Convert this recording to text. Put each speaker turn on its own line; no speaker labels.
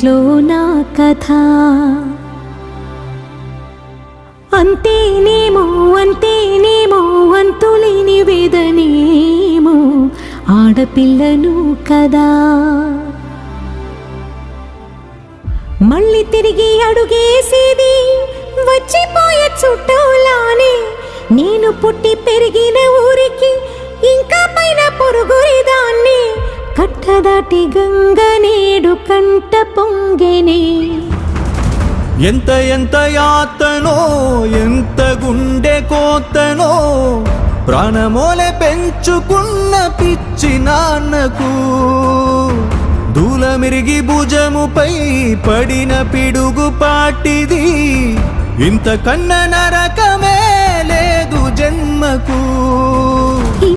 ఇంట్లో నా కథ. అంతేనేమో అంతేనేమో అంతులేని వేదనేమో ఆడపిల్లను కదా. మళ్ళీ తిరిగి అడుగేసేది వచ్చిపోయే చుట్టూలానే. నేను పుట్టి పెరిగిన ఊరికి ఇంకా పైన పొరుగురిదాన్ని. కట్టదాటి గంగ నేడు కంట పొంగెనే.
ఎంత ఎంత యాతనో ఎంత గుండె కోతనో ప్రాణమోలే పెంచుకున్న పిచ్చి నాన్నకు. దూలమిరిగి భుజముపై పడిన పిడుగు పాటిది. ఇంతకన్నా నరకమే లేదు జన్మకు.